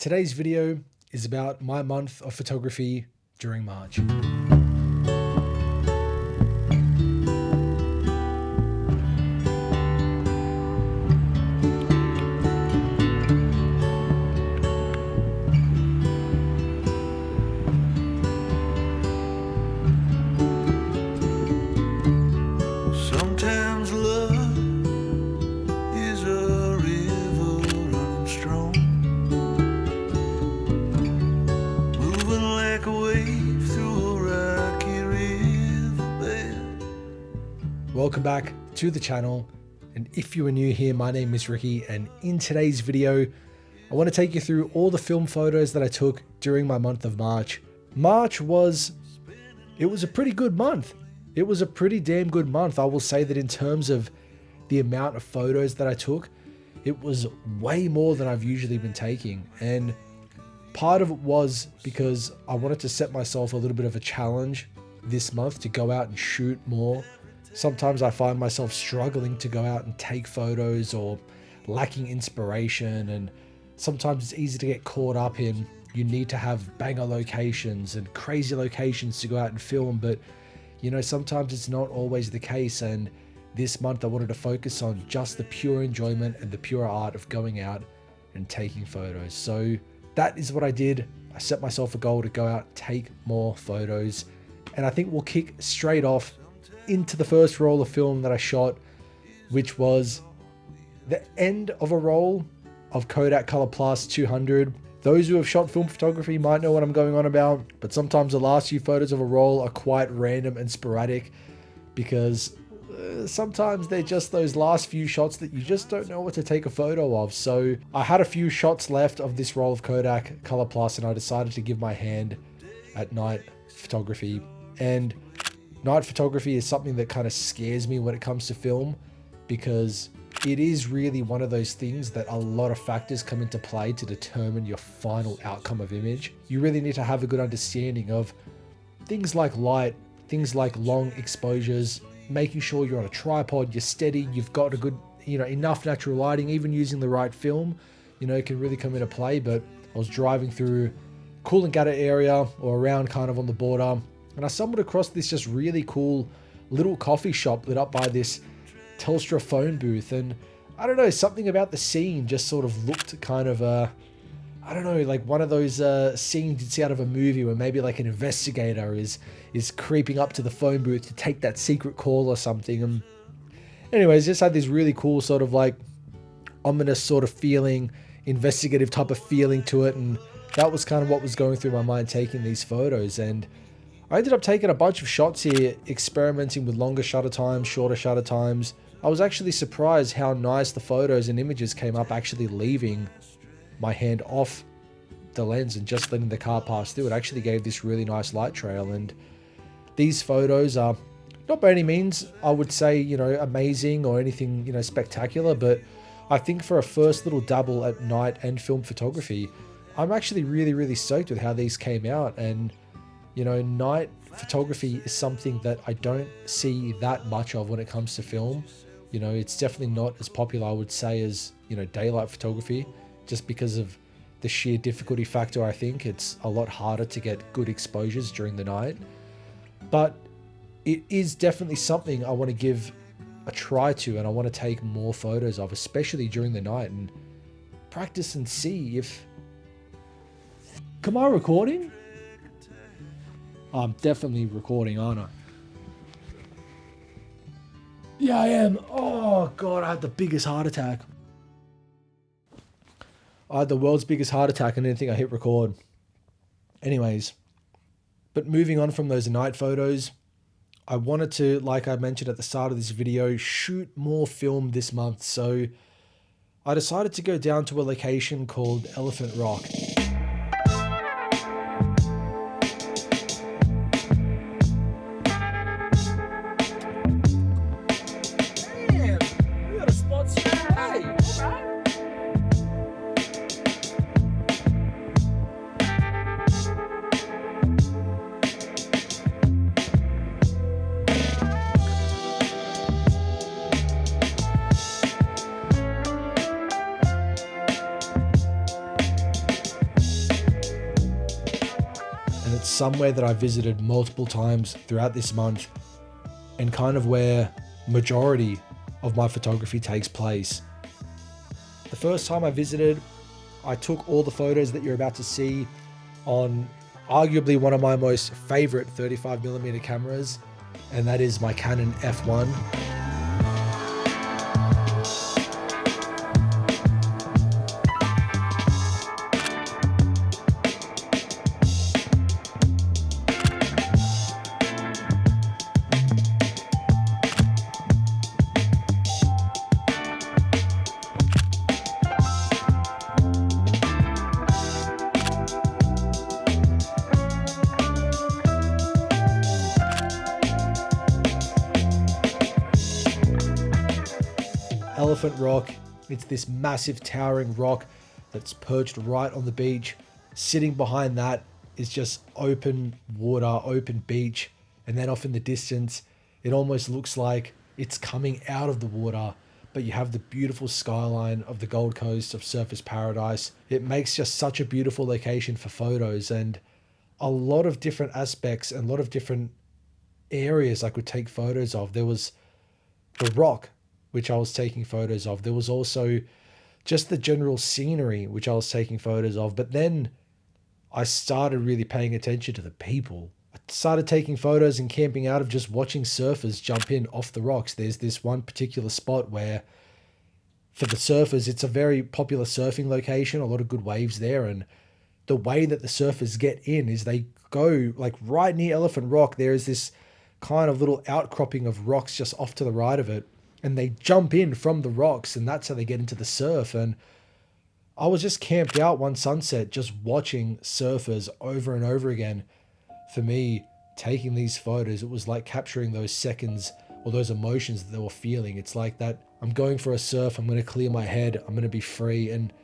Today's video is about my month of photography during March. Sometimes love is a river running strong, moving like a wave through a rocky riverbed. Welcome back to the channel, and if you are new here, my name is Ricky, and in today's video I want to take you through all the film photos that I took during my month of March. March was a pretty good month. It was a pretty damn good month. I will say that in terms of the amount of photos that I took, it was way more than I've usually been taking. And part of it was because I wanted to set myself a little bit of a challenge this month to go out and shoot more. Sometimes I find myself struggling to go out and take photos or lacking inspiration. And sometimes it's easy to get caught up in you need to have banger locations and crazy locations to go out and film. But you know, sometimes it's not always the case, and this month I wanted to focus on just the pure enjoyment and the pure art of going out and taking photos. So that is what I did. I set myself a goal to go out and take more photos, and I think we'll kick straight off into the first roll of film that I shot, which was the end of a roll of Kodak Color Plus 200. Those who have shot film photography might know what I'm going on about, but sometimes the last few photos of a roll are quite random and sporadic because sometimes they're just those last few shots that you just don't know what to take a photo of. So I had a few shots left of this roll of Kodak Color Plus, and I decided to give my hand at night photography. And night photography is something that kind of scares me when it comes to film, because it is really one of those things that a lot of factors come into play to determine your final outcome of image. You really need to have a good understanding of things like light, things like long exposures, making sure you're on a tripod, you're steady, you've got a good, enough natural lighting. Even using the right film, can really come into play. But I was driving through Coolangatta area, or around kind of on the border, and I stumbled across this just really cool little coffee shop lit up by this Telstra phone booth. And I don't know, something about the scene just sort of looked kind of I don't know, like one of those scenes you'd see out of a movie where maybe like an investigator is creeping up to the phone booth to take that secret call or something. And anyways, just had this really cool sort of like ominous sort of feeling, investigative type of feeling to it. And that was kind of what was going through my mind taking these photos. And I ended up taking a bunch of shots here, experimenting with longer shutter times, shorter shutter times. I was actually surprised how nice the photos and images came up actually leaving my hand off the lens and just letting the car pass through. It actually gave this really nice light trail. And these photos are not by any means, I would say, amazing or anything, spectacular, but I think for a first little dabble at night and film photography, I'm actually really, really stoked with how these came out. And night photography is something that I don't see that much of when it comes to film. It's definitely not as popular, I would say, as, daylight photography, just because of the sheer difficulty factor. I think it's a lot harder to get good exposures during the night. But it is definitely something I want to give a try to, and I want to take more photos of, especially during the night, and practice and see if... Am I recording? I'm definitely recording, aren't I? Yeah, I am. Oh God, I had the biggest heart attack. I had the world's biggest heart attack and didn't think I hit record. Anyways, but moving on from those night photos, I wanted to, like I mentioned at the start of this video, shoot more film this month. So I decided to go down to a location called Elephant Rock. it's somewhere that I visited multiple times throughout this month and kind of where majority of my photography takes place. The first time I visited, I took all the photos that you're about to see on arguably one of my most favorite 35mm cameras, and that is my Canon F1. Elephant Rock, it's this massive towering rock that's perched right on the beach. Sitting behind that is just open water, open beach, and then off in the distance it almost looks like it's coming out of the water, but you have the beautiful skyline of the Gold Coast, of Surfers Paradise. It makes just such a beautiful location for photos, and a lot of different aspects and a lot of different areas I could take photos of. There was the rock, which I was taking photos of. There was also just the general scenery, which I was taking photos of. But then I started really paying attention to the people. I started taking photos and camping out of just watching surfers jump in off the rocks. There's this one particular spot where, for the surfers, it's a very popular surfing location, a lot of good waves there. And the way that the surfers get in is they go like right near Elephant Rock. There is this kind of little outcropping of rocks just off to the right of it, and they jump in from the rocks, and that's how they get into the surf. And I was just camped out one sunset just watching surfers over and over again. For me, taking these photos, it was like capturing those seconds or those emotions that they were feeling. It's like that I'm going for a surf, I'm going to clear my head, I'm going to be free. And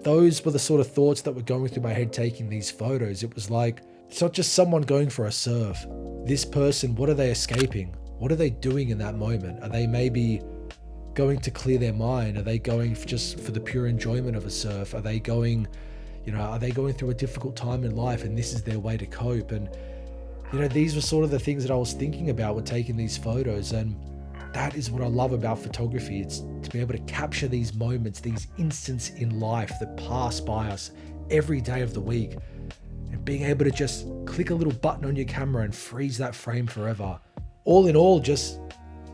those were the sort of thoughts that were going through my head taking these photos. It was like, it's not just someone going for a surf. This person, what are they escaping? What are they doing in that moment? Are they maybe going to clear their mind? Are they going just for the pure enjoyment of a surf? Are they going, are they going through a difficult time in life and this is their way to cope? And, these were sort of the things that I was thinking about when taking these photos. And that is what I love about photography. It's to be able to capture these moments, these instants in life that pass by us every day of the week, and being able to just click a little button on your camera and freeze that frame forever. All in all, just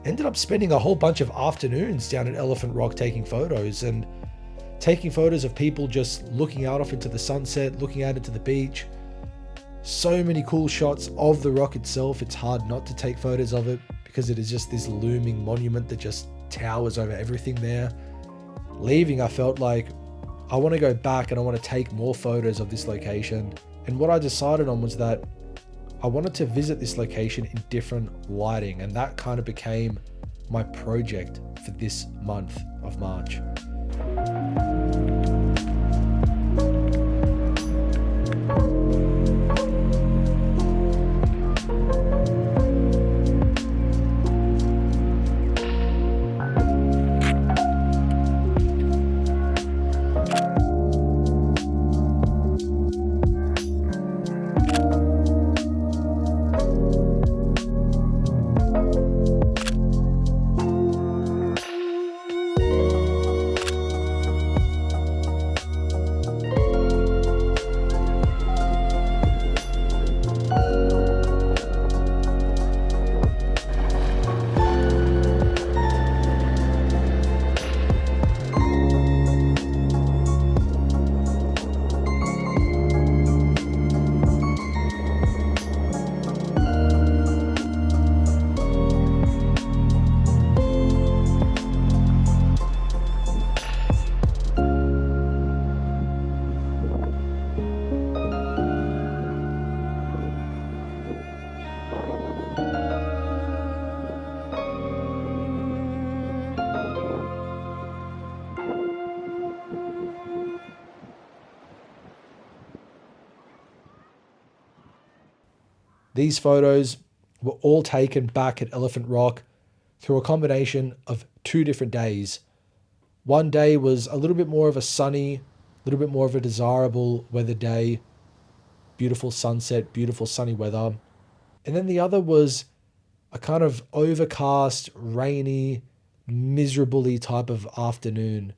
ended up spending a whole bunch of afternoons down at Elephant Rock taking photos of people just looking out off into the sunset, looking out into the beach. So many cool shots of the rock itself. It's hard not to take photos of it because it is just this looming monument that just towers over everything there. Leaving, I felt like I want to go back and I want to take more photos of this location. And what I decided on was that I wanted to visit this location in different lighting, and that kind of became my project for this month of March. These photos were all taken back at Elephant Rock through a combination of 2 different days. One day was a little bit more of a sunny, a little bit more of a desirable weather day. beautiful sunset, beautiful sunny weather. And then the other was a kind of overcast, rainy, miserably type of afternoon.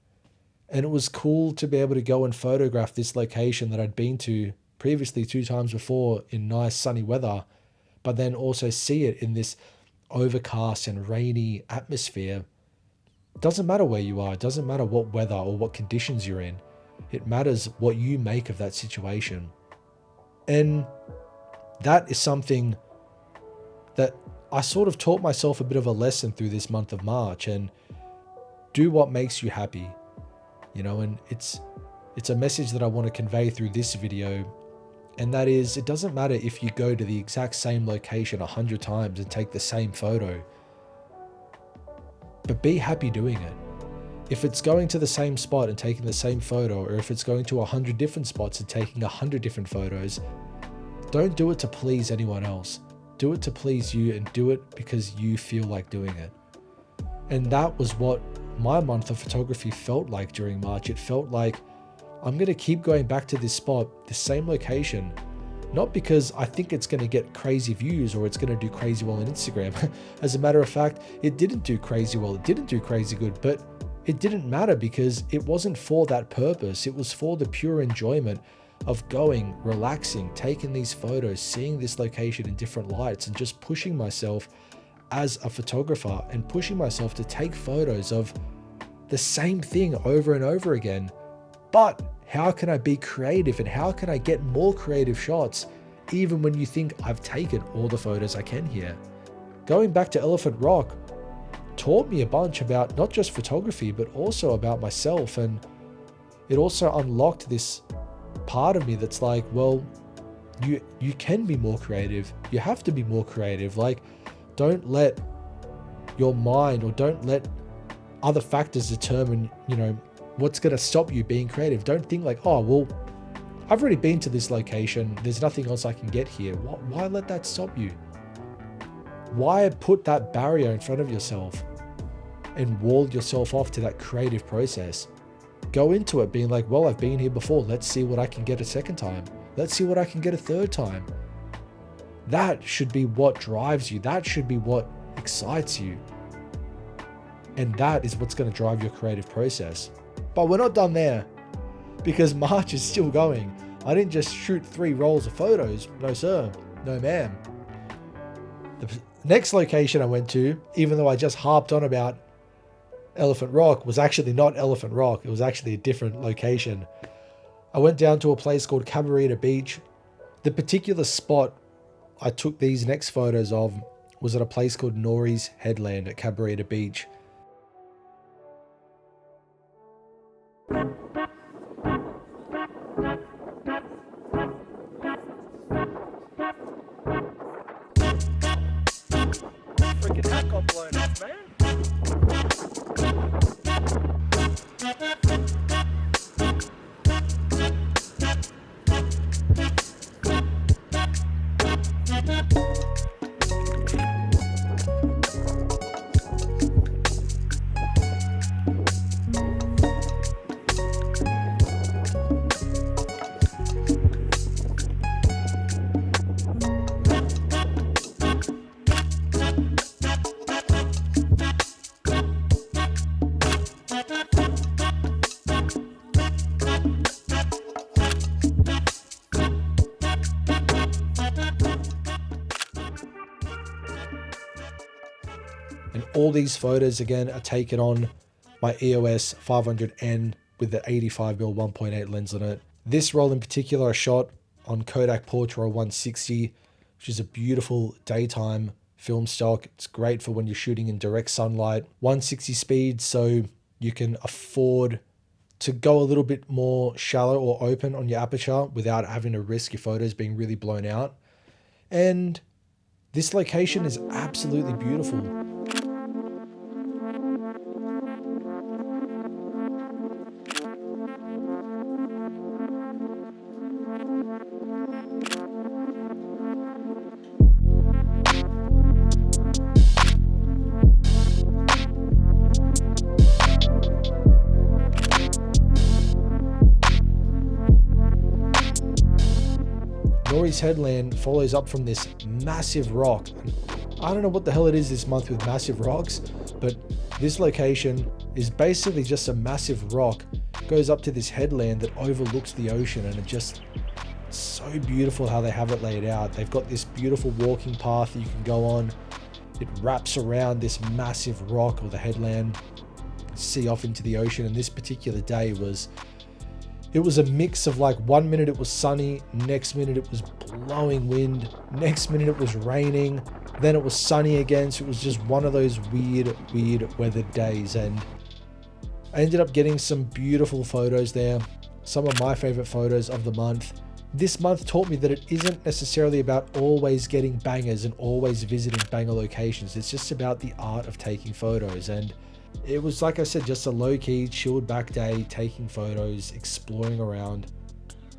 And it was cool to be able to go and photograph this location that I'd been to previously 2 times before in nice sunny weather, but then also see it in this overcast and rainy atmosphere. It doesn't matter where you are. It doesn't matter what weather or what conditions you're in. It matters what you make of that situation. And that is something that I sort of taught myself a bit of a lesson through this month of March, and do what makes you happy, you know, and it's a message that I want to convey through this video. And that is, it doesn't matter if you go to the exact same location 100 times and take the same photo, but be happy doing it. If it's going to the same spot and taking the same photo, or if it's going to 100 different spots and taking 100 different photos, don't do it to please anyone else. Do it to please you, and do it because you feel like doing it. And that was what my month of photography felt like during March. It felt like I'm going to keep going back to this spot, the same location, not because I think it's going to get crazy views or it's going to do crazy well on Instagram. As a matter of fact, it didn't do crazy well. It didn't do crazy good, but it didn't matter because it wasn't for that purpose. It was for the pure enjoyment of going, relaxing, taking these photos, seeing this location in different lights, and just pushing myself as a photographer and pushing myself to take photos of the same thing over and over again. But how can I be creative, and how can I get more creative shots even when you think I've taken all the photos I can here? Going back to Elephant Rock taught me a bunch about not just photography, but also about myself. And it also unlocked this part of me that's like, well, you can be more creative. You have to be more creative. Like, don't let your mind, or don't let other factors determine, you know, what's going to stop you being creative. Don't think like, oh, well, I've already been to this location. There's nothing else I can get here. Why let that stop you? Why put that barrier in front of yourself and wall yourself off to that creative process? Go into it being like, well, I've been here before. Let's see what I can get a second time. Let's see what I can get a third time. That should be what drives you. That should be what excites you. And that is what's going to drive your creative process. But we're not done there, because March is still going. I didn't just shoot 3 rolls of photos. No, sir. No, ma'am. The next location I went to, even though I just harped on about Elephant Rock, was actually not Elephant Rock. It was actually a different location. I went down to a place called Cabarita Beach. The particular spot I took these next photos of was at a place called Nori's Headland at Cabarita Beach. Freaking hat got blown off, man. And all these photos again are taken on my EOS 500N with the 85mm 1.8 lens on it. This roll in particular I shot on Kodak Portra 160, which is a beautiful daytime film stock. It's great for when you're shooting in direct sunlight. 160 speed, so you can afford to go a little bit more shallow or open on your aperture without having to risk your photos being really blown out. And this location is absolutely beautiful. Nori's headland follows up from this massive rock. I don't know what the hell it is this month with massive rocks, but this location is basically just a massive rock, goes up to this headland that overlooks the ocean, and it just so beautiful how they have it laid out. They've got this beautiful walking path that you can go on. It wraps around this massive rock or the headland, see off into the ocean. And this particular day was a mix of like 1 minute it was sunny, next minute it was blowing wind, next minute it was raining, then it was sunny again. So it was just one of those weird weathered days, and I ended up getting some beautiful photos there, some of my favorite photos of the month. This month taught me that it isn't necessarily about always getting bangers and always visiting banger locations. It's just about the art of taking photos. And it was, like I said, just a low-key, chilled back day, taking photos, exploring around.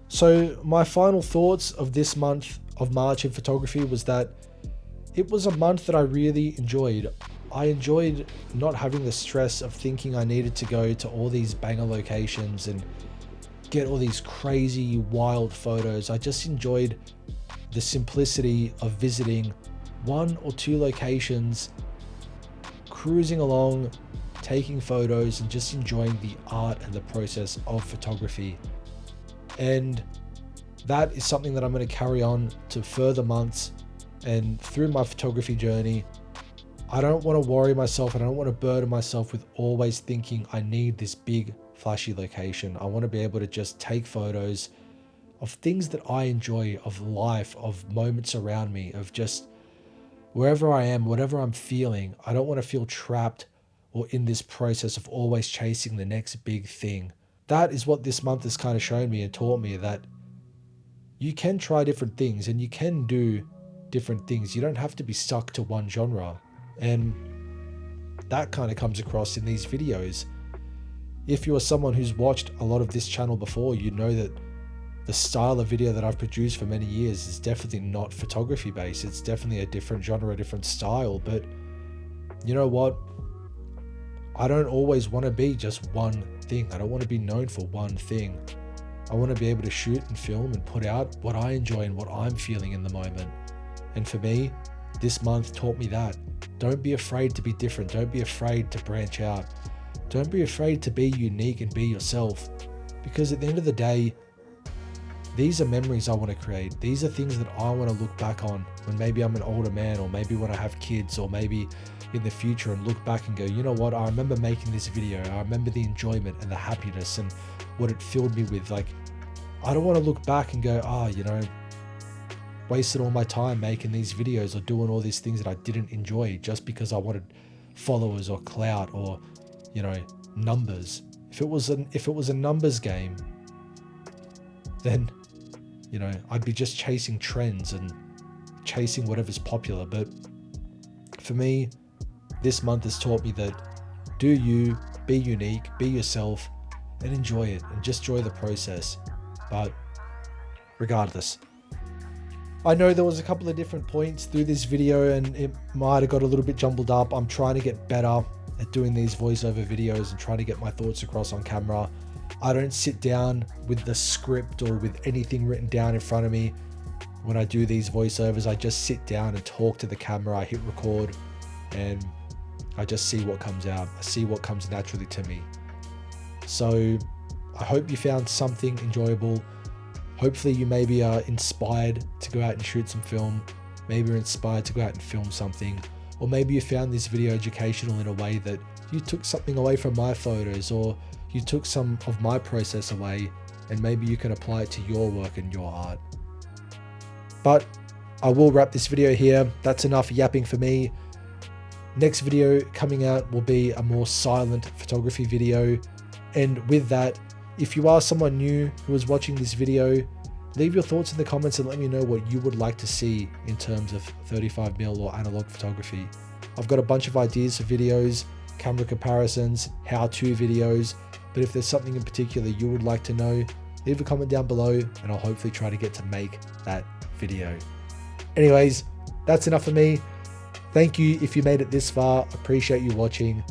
So my final thoughts of this month of March in photography was that it was a month that I really enjoyed. I enjoyed not having the stress of thinking I needed to go to all these banger locations and get all these crazy wild photos. I just enjoyed the simplicity of visiting 1 or 2 locations, cruising along, taking photos, and just enjoying the art and the process of photography. And that is something that I'm going to carry on to further months and through my photography journey. I don't want to worry myself, and I don't want to burden myself with always thinking I need this big flashy location. I want to be able to just take photos of things that I enjoy, of life, of moments around me, of just wherever I am, whatever I'm feeling. I don't want to feel trapped or in this process of always chasing the next big thing. That is what this month has kind of shown me and taught me, that you can try different things and you can do different things. You don't have to be stuck to one genre. And that kind of comes across in these videos. If you are someone who's watched a lot of this channel before, you know that the style of video that I've produced for many years is definitely not photography based. It's definitely a different genre, a different style. But you know what? I don't always want to be just one thing. I don't want to be known for one thing. I want to be able to shoot and film and put out what I enjoy and what I'm feeling in the moment. And for me, this month taught me that. Don't be afraid to be different. Don't be afraid to branch out. Don't be afraid to be unique and be yourself. Because at the end of the day, these are memories I want to create. These are things that I want to look back on when maybe I'm an older man, or maybe when I have kids, or maybe in the future, and look back and go, you know what? I remember making this video. I remember the enjoyment and the happiness and what it filled me with. Like, I don't want to look back and go, wasted all my time making these videos or doing all these things that I didn't enjoy just because I wanted followers or clout or, numbers. If it was a numbers game, then, I'd be just chasing trends and chasing whatever's popular. But for me, this month has taught me that do you, be unique, be yourself, and enjoy it, and just enjoy the process. But regardless, I know there was a couple of different points through this video and it might have got a little bit jumbled up. I'm trying to get better at doing these voiceover videos and trying to get my thoughts across on camera. I don't sit down with the script or with anything written down in front of me when I do these voiceovers. I just sit down and talk to the camera. I hit record and I just see what comes out. I see what comes naturally to me. So I hope you found something enjoyable. Hopefully you maybe are inspired to go out and shoot some film. Maybe you're inspired to go out and film something. Or maybe you found this video educational in a way that you took something away from my photos, or you took some of my process away, and maybe you can apply it to your work and your art. But I will wrap this video here. That's enough yapping for me. Next video coming out will be a more silent photography video. And with that, if you are someone new who is watching this video, leave your thoughts in the comments and let me know what you would like to see in terms of 35mm or analog photography. I've got a bunch of ideas for videos, camera comparisons, how-to videos, but if there's something in particular you would like to know, leave a comment down below and I'll hopefully try to get to make that video. Anyways, that's enough for me. Thank you if you made it this far. Appreciate you watching.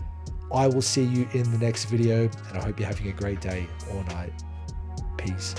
I will see you in the next video and I hope you're having a great day or night. Peace.